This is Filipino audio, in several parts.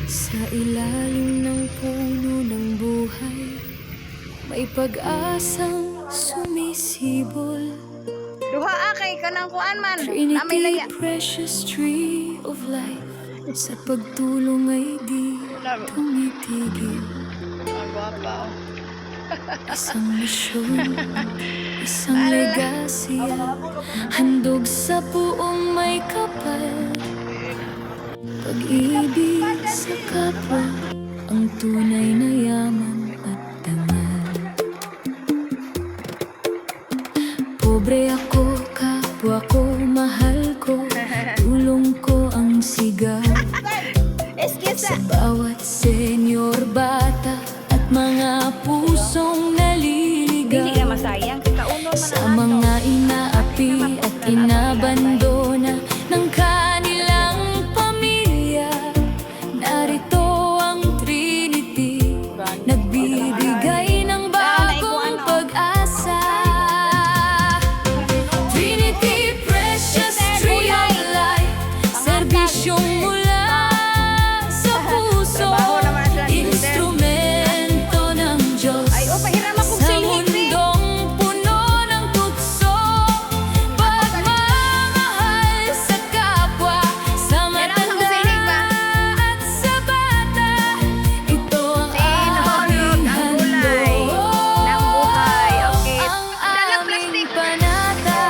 Sa ilalim ng puno ng buhay, may pag-asang sumisibol. Duha kay kanang kuan man. Namay Trinity, laya. precious tree of life, sa pagtulong ay di tumitigil. Ang gwapa. Isang misyon, isang legacy, handog sa buong may kapal. Pag-ibig sa kapwa, ang tunay na yaman at dangal. Pobre ako, kapwa ko, mahal ko, tulong ko ang sigaw. Sa bawat senyor, bata at mga pusong naliligaw. Dili ka masayang kay kaunon man Sa ang ato. mga inaapi at inabandona ng kanilang pamilya, narito ang Trinity, nagbibigay ng bagong pag-asa. Trinity, precious tree of life, serbisyong mula sa puso, instrumento ng Diyos. Ay, o pahiram akong Sa silhig. mundong puno ng tukso, pagmamahal sa kapwa, sa matanda at sa bata, ito ang aming handog, ng buhay. Okay. ang Dalang aming plastic. panata.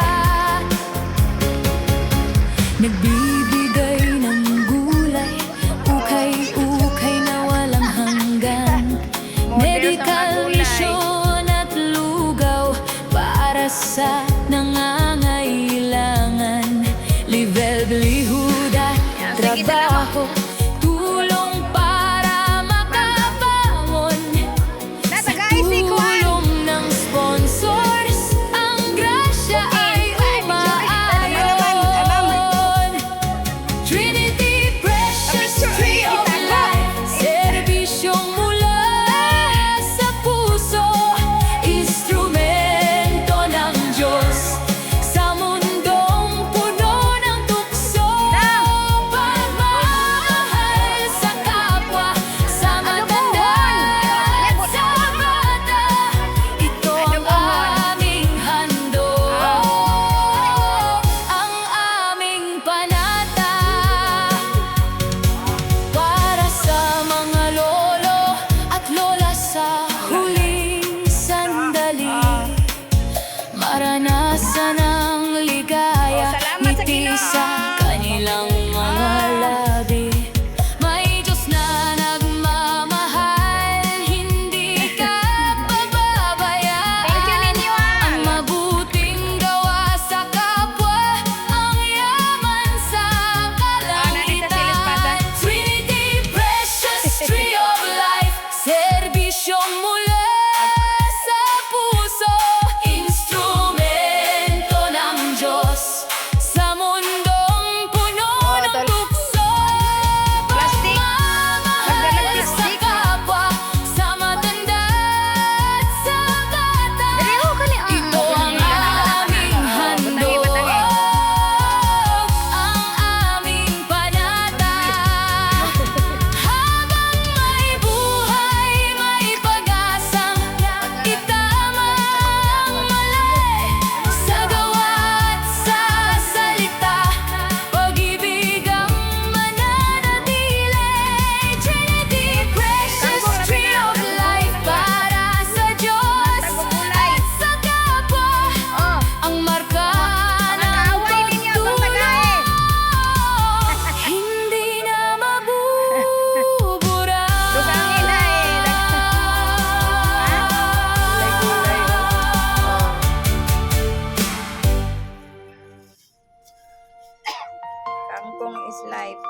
Nagbibigay ng gulay, ukay-ukay na walang hanggan, medical mission at lugaw para sa nangangailangan. Livelihood at trabaho, tulong para makabangon, sa tulong ng sponsors, ang grasya ay umaayon. Trinity, precious tree of life, serbisyong mula sa puso, instrumento ng Diyos sa mundong puno ng tukso, pagmamahal sa kapwa, sa matanda at sa bata, ito ang aming handog, ang aming panata. Para sa mga lolo at lola sa huling sandali, maranasan ang ligaya, Salamat sa ngiti Ginoo. sa kanilang mga labi. May Diyos na nagmamahal, hindi ka pababayaan. Thank you ninyo, Ang mabuting gawa sa kapwa, ang yaman sa nandito si Lisbata. kalangitan. Trinity, precious tree of life, serbisyong mula sa puso, instrumento ng Diyos sa mundong puno ng ito. tukso, Plastic. pagmamahal Magdala sa plastic. kapwa, sa matanda at sa bata, Daliho ka ni. ito ang aming handog, ang aming panata. Habang may buhay, may pag-asang itama ang malay, sa gawa at sa salita, pag-ibig ang mananatili. Trinity, precious tree of life, para sa Diyos at sa kapwa, Oh. ang marka ng Nakaaway ninyo itong tagahe. pagtulong, hindi na mabubura. Dugangin na Gulay-gulay. Kangkong is life.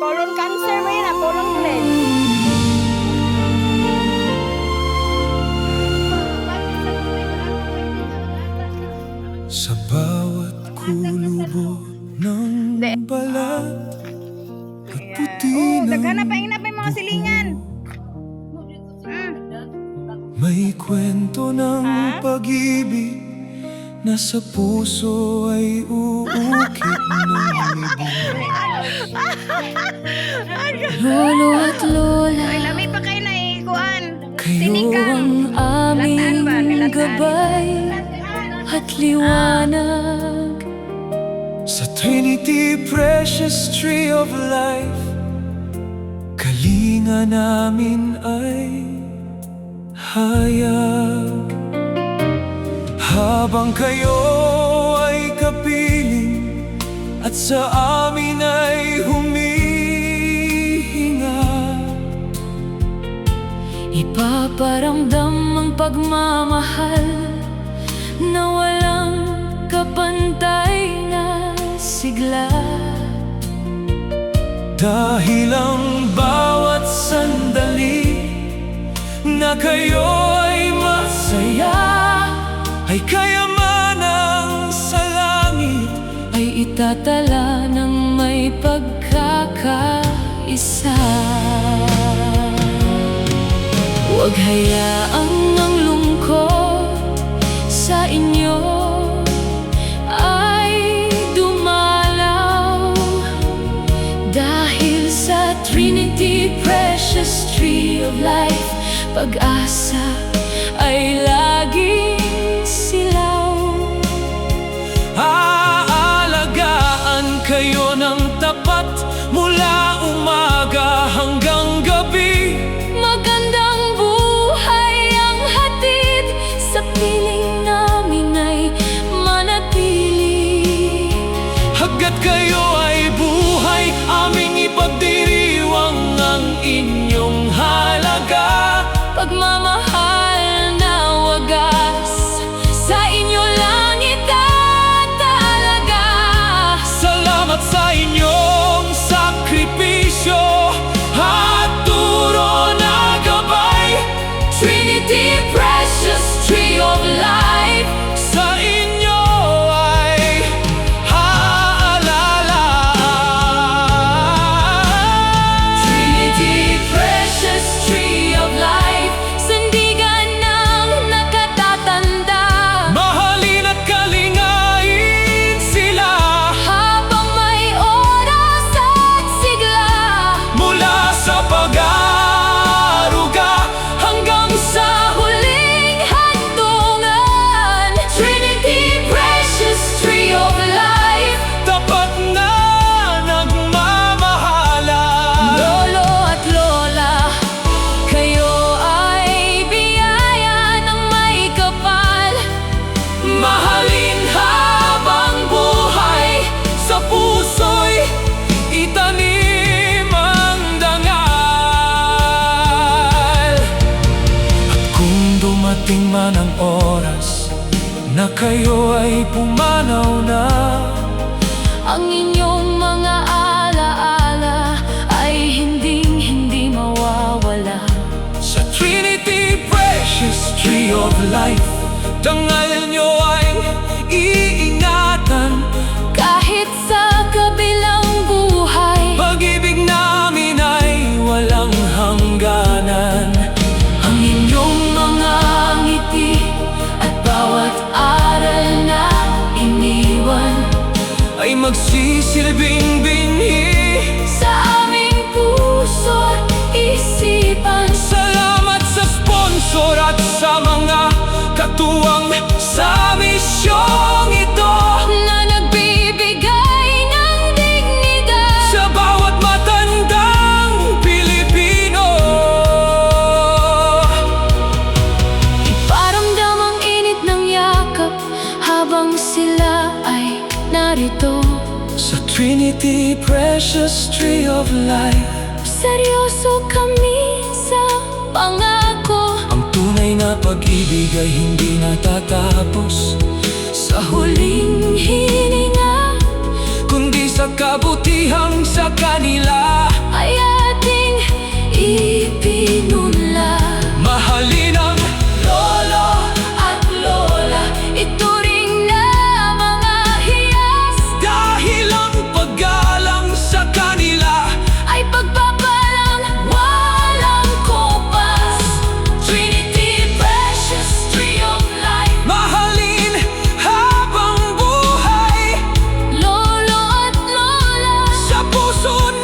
Colon cancer ba yun? Colon bled. Sa bawat kulubo ng balat at puti Oh, ng daghan pa yung mga silingan. may kwento ng pag-ibig na sa puso ay uukit ng libing. Lolo at lola, Ay, lami pa kayo na ikuan. kayo Sinigang. ang Lataan ba? aming Nilataan. gabay at liwanag. Sa Trinity Precious Tree of Life, kalinga namin ay hayag. Habang kayo ay kapiling at sa amin ay humihinga, Ipaparamdam ang pagmamahal na walang kapantay na sigla. dahil ang bawat sandali na kayo ay masaya ay kayamanan sa langit. Ay itatala ng may pagkakaisa. Huwag hayaang ang lungkot sa inyo ay dumalaw, dahil sa Trinity Precious Tree of Life, pag-asa ay laging silaw. Aalagaan kayo ng tapat mula umaga hanggang gabi. Magandang buhay ang hatid, sa piling namin ay manatili. Hanggat kayo ay buhay, aming ipagdiriwang ang inyong halaga. Pagmamahal na wagas, sa inyo lang itatalaga. Salamat sa inyong sakripisyo at turo na gabay. Trinity Precious Tree of Life, Sa inyo ay haalala. Trinity Precious Tree of Life, sandigan ng nakatatanda. Mahalin at kalingain sila Habang may oras at sigla, mula sa pag-aaruga hanggang sa huling handungan. Trinity Precious Tree of Life, tapat na nagmamahala. lolo at lola, kayo ay biyaya ng may kapal. Mahalin habang buhay, sa puso'y itanim ang dangal. At kung dumating man ang oras na kayo ay pumanaw na, Ang inyong mga alaala ay hindi mawawala. sa Trinity Precious Tree of Life, dangal nyo ay iingatan. Kahit sa kabilang buhay, Pag-ibig namin ay walang hangganan. ang inyong mga ngiti at bawat aral na iniwan Ay magsisilbing binhi. sa aming puso't isipan. Salamat sa sponsor at sa mga katuwang sa misyong ito. Na nagbibigay ng dignidad Sa bawat matandang Pilipino, Iparamdam ang init ng yakap habang sila ay narito. sa Trinity Precious Tree of Life, Seryoso kami sa pangako. ang tunay na pag-ibig ay hindi natatapos sa Huling hininga kundi sa kabutihang sa kanila. ay ating ipinunla. Mahalin ang Lolo at lola, ituring na mga hiyas, dahil ang paggalang sa kanila. ay pagpapalang walang kopas. Trinity Precious Tree of Life, Mahalin habang buhay, lolo at lola, sa puso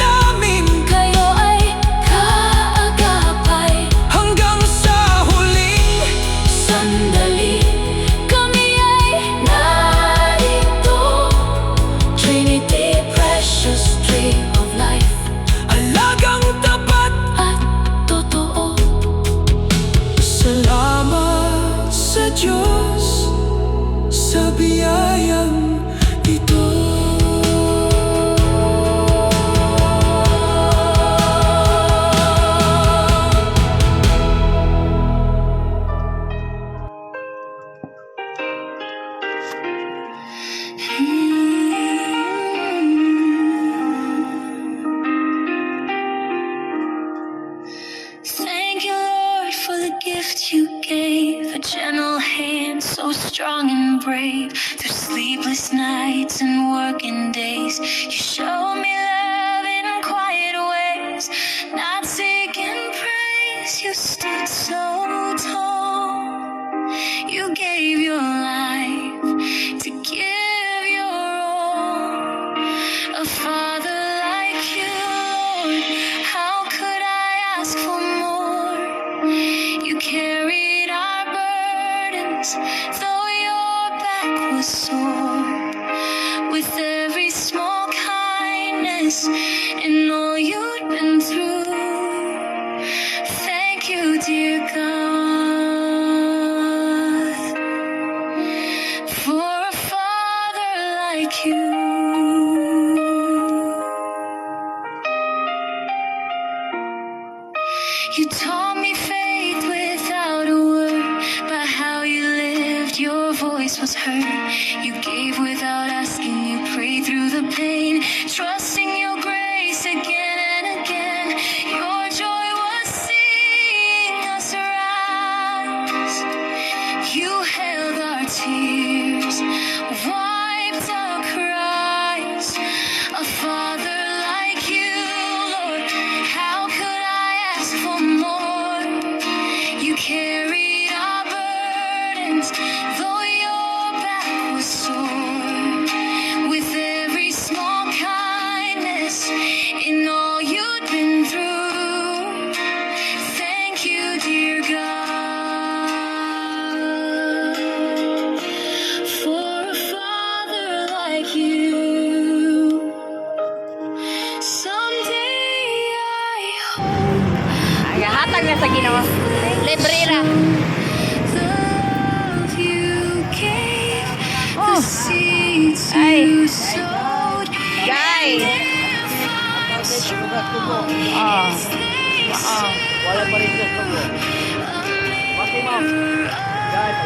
strong and brave through sleepless nights and working days. You showed me love in quiet ways, not seeking praise. You stood so tall. You gave your life to give your all. A father like you, Lord, how could I ask for more? You carried our burdens, though your back was sore. With every small kindness and all you'd been through, thank you, dear God, for a father like you. You taught me faith without a word, but how you lived, your voice was heard. You gave without asking, you prayed through the pain, trusting your grace again and again. Your joy was seeing us rise. You held our tears, wiped our cries. A father like you, Lord, how could I ask for more? You carried our burdens, though your back was sore. With every small kindness in all you'd been through, thank you, dear God, for a father like you. Someday I hope Hatag na sa Ginoo. Librera. the love you gave, the Oh. seeds Ay. you sowed, Guy. their find strong. Ah. Wala pa rin siya sa buwan. Pati mo. Guys,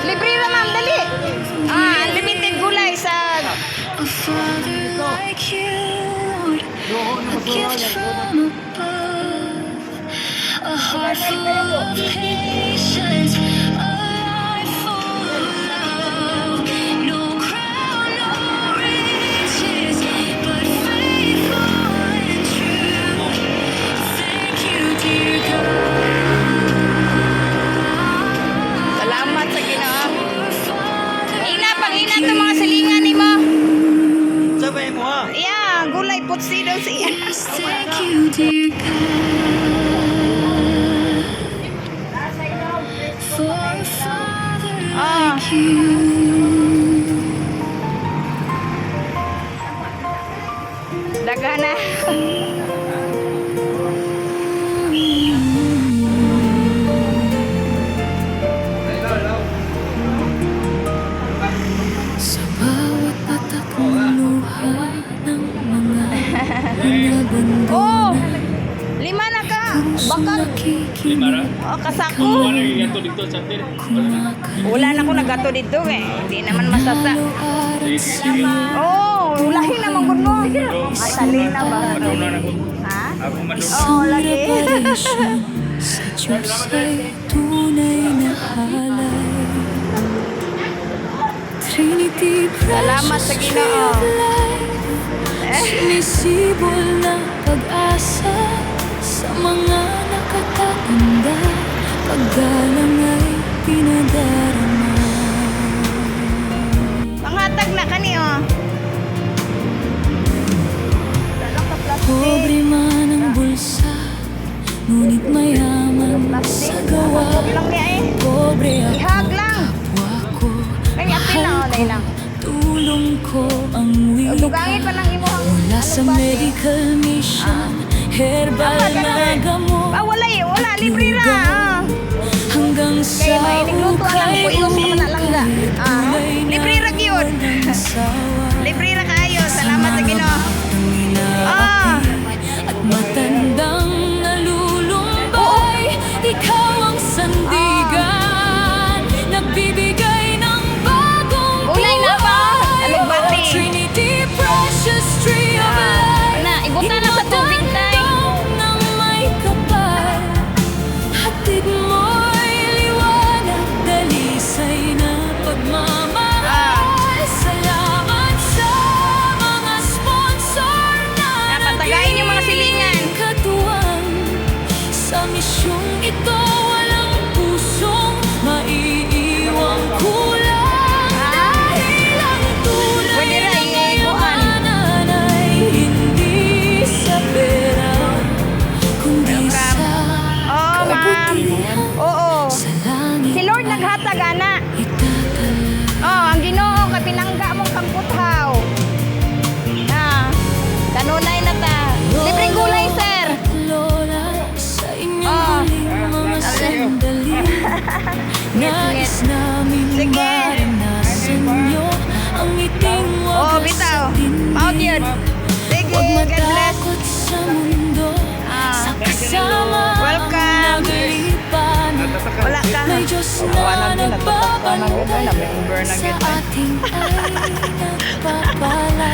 Librera, ma'am, dali. Unlimited gulay sa... A father like you, Lord, a gift from above, a heart full of patience, a life full of love. No crown, no riches, but faithful and true. Thank you, dear God. Salamat sa Ginoo. For a father Ina, pang-ina itong mga silingan ni mo. sabay mo ha. Yeah, gulay putsi daw siya. Thank you, dear God, for a father like you. Dagana. Sa bawat patak ng luha ng mga nabandon, Oh! Lima na ka. Bakak. nakikinig, Oh, kasako. kumakain Wala na ko nagato dito eh. Hindi naman masasa. araw-araw sa'yo. Oh, lahi naman gud mo. Asalina ba? Ha? Oo, lagi. Reparation sa Diyos ay tunay na halay. Trinity, Salamat sa precious Ginoo. tree of life, sumisibol na pag-asa sa mga nakatatanda. Paggalang ay pinadarama. Panghatag na kani oh. Dalang ka plastic. Pobre man ang bulsa, ngunit mayaman sa gawa. Huwag lang niya eh. Pobre ako, Ihag lang. kapwa ko, Ay, apil na oh, dahil lang. tulong ko ang wika. Dugangin pa ng imo. Mula sa medical mission, herbal na gamot, Wala eh. Wala. Libre na. Ah. hanggang Kaya sa mainig luto na lang. Puyos naman na langga. Ah. Libre ra gyud. Libre ra kayo. Salamat sa Ginoo. Ah. At matandang nalulumbay, ikaw ang sandigan, nagbibigay ng bagong Gulay na ba? buhay. Alugbati. Trinity, precious tree of life, Na, ibutan na sa tubig tay. ng may kapal, hatid mo'y liwanag, misyong ito walang pusong maiiwang kulang. Dahil ang tunay Pwede na ra, kayamanan ay hindi sa pera, kundi sa Oh, ma'am. kabutihan. Oo. Sa langit Si Lord naghatag, ana. itatala. Oh, ang Ginoo kay pinangga mong kamputhaw. Kanunay na ta. Libreng gulay, sir. Lola, sa inyong Oh. huling mga sandali, nais namin Sige. maranasan nyo ang ngiting Oh, wagas bitaw. sa dingding. Out yun. Sige, Huwag God bless. matakot sa mundo, sa kasama Welcome. naglipan. Wala ka. May Diyos na nagbabalita sa ating ay nagpapala.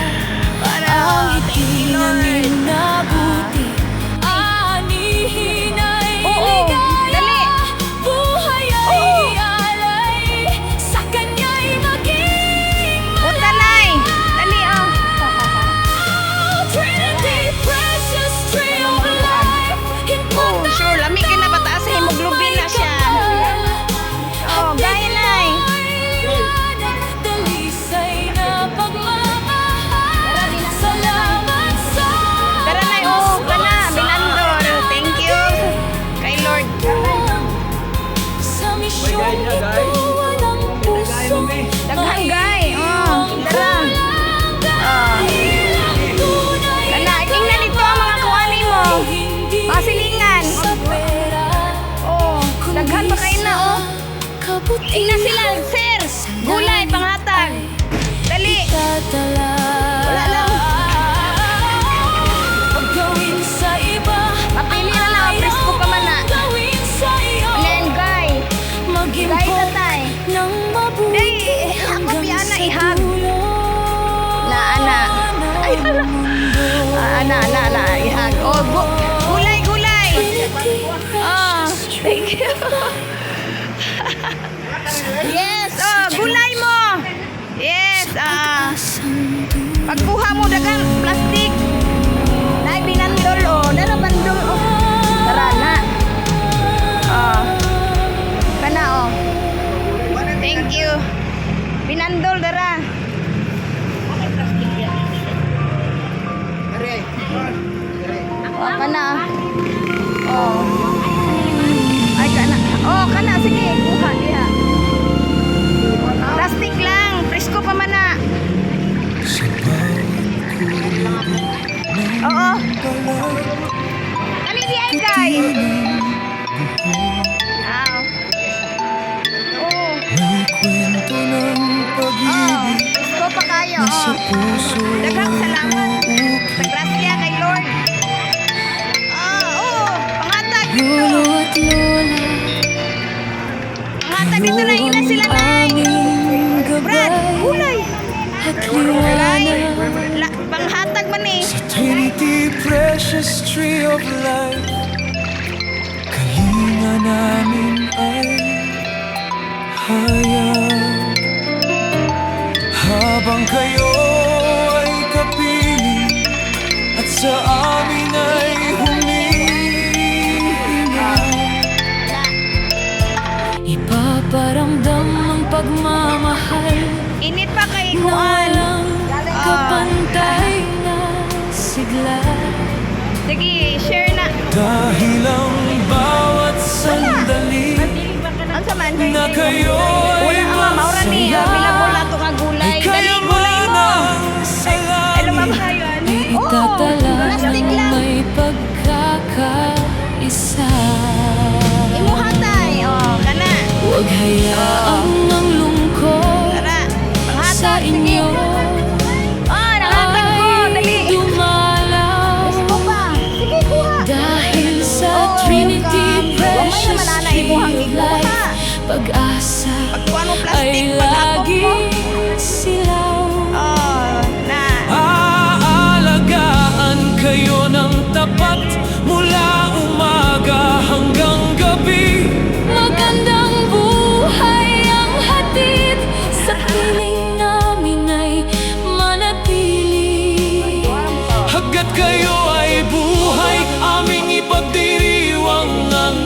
Ang itinangin na buti, anihin ay Oo, ligaya. dali. Buhay ay alay, sa Kanya'y maging Utanay. Dali, oh. Trinity, precious tree of life. Oh, sure. Lami ka na bataas sa hemoglobin na siya. Oh, gaya na eh. Dalisay na pagmamahal. Salamat sa Tara na, oh, ka na. Binandol. Thank you. Kay Lord. sa misyong ito walang puso. Daghangay. Oh, tara. Oh. Kana, tingnan ito ang mga kuwani mo. Mga silingan. Oh, daghan pa kayo na, oh. Tingnan sila, sir. Gulay, panghatag. Dali. Wala lang. Paggawin sa iba, Mapili na lang, presko pa man na. gawin sa iyo. Nen, guy. Maging Guy, tatay. ng mabuti. Day, ako piyana, ihag. Na, ana. Ay, ala. Ana, ihag. Oh, gulay. Oh, thank you. Yes, oh, gulay mo. Yes, pagkuha mo dagang plastic. Nay binandol, oh, narabandol, oh. Tara na. Oh. Kana, oh. Thank you. Binandol, dara. Oh, kana. Oh. Ay, kana. Oh, kana. Sige, kuha diha. Plastic lang. Presko pa man na. Oo. Kani di ay, guys. Oh. May kwento ng Oh. pag-ibig Presko pa kayo. sa Oh. puso. Daghang salamat. Sa grasya kay Lord. Oo. Pangatag dito. Lolo at lola, Pangatag dito na. Ina sila, nay. aming Brad, gabay gulay. at Gulay. liwanag. Panghatag man eh. Trinity, precious tree of life, kalinga namin ay hayag. Habang kayo ay kapiling at sa amin ay humihinga, Ipaparamdam ang pagmamahal Init pa kay na Kuan. walang kapantay na sigla. Sige, share na. dahil ang bawat sandali Ano sa man? na kayo ay Wala ang maura ni. Available na ito nga gulay. Dali, gulay mo. Ay, lumabas. Itatala plastic ng lang. may pagkakaisa. Imuhatay. Oh, kana. Huwag hayaan ang lungkot Tara. sa Panghatag, sige. inyo Oh, nakatag ko. Dali. ay dumalaw. Gusto pa. Sige, kuha. Dahil sa Oh, Trinity, welcome. precious Huwag may naman, nanay, tree imuhang of iguha. life, pag-asa Pagkuha mo ay plastic, pag-atop mo. laging silaw. Oh, na. aalagaan kayo ng tapat mula umaga hanggang gabi. Magandang buhay ang hatid, sa piling namin ay manatili. Hanggat kayo ay buhay, aming ipagdiriwang ang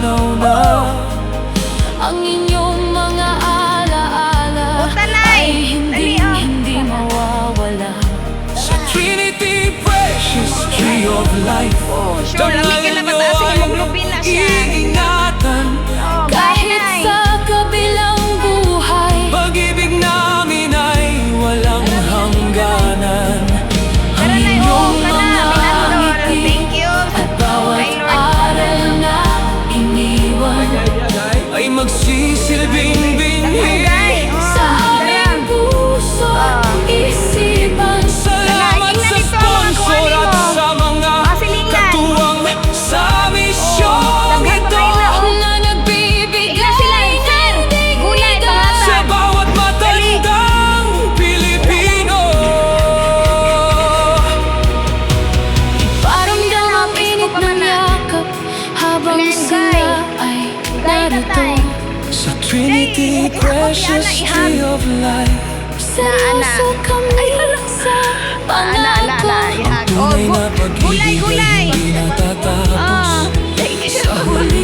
pumanaw na. Ang inyong mga alaala Punta, Nay. ay Dali, oh. hindi mawawala. Sa Trinity Precious Tree of Life, Sure, lami ka na mataas sa hemoglobin na siya. iingatan. Oh, bye, Kahit Nay. sa kabilang buhay, Pag-ibig namin ay walang hangganan. Tara, Nay, oo ka na. Minandol. Thank you. at bawat Kay Lord. aral na iniwan Ay magsisilbing binhi. Day, oh. sa aming puso at isipan. Salamat sa Tingnan ito, mga sponsor kuwali at mo. sa mga Silingan. katuwang sa misyong Lagyan pa ito. kayo na, oh. Na nagbibigay Tingnan sila, sir. Gulay, Sa pangatag. bawat matandang Pilipino. Paramdam ang init ng yakap habang sila ay narito. Sa Trinity Precious Tree of Life, Seryoso kami sa pangako. tunay na Gulay, pag-ibig gulay. ay hindi natatapos. Oh, thank you. Sa huli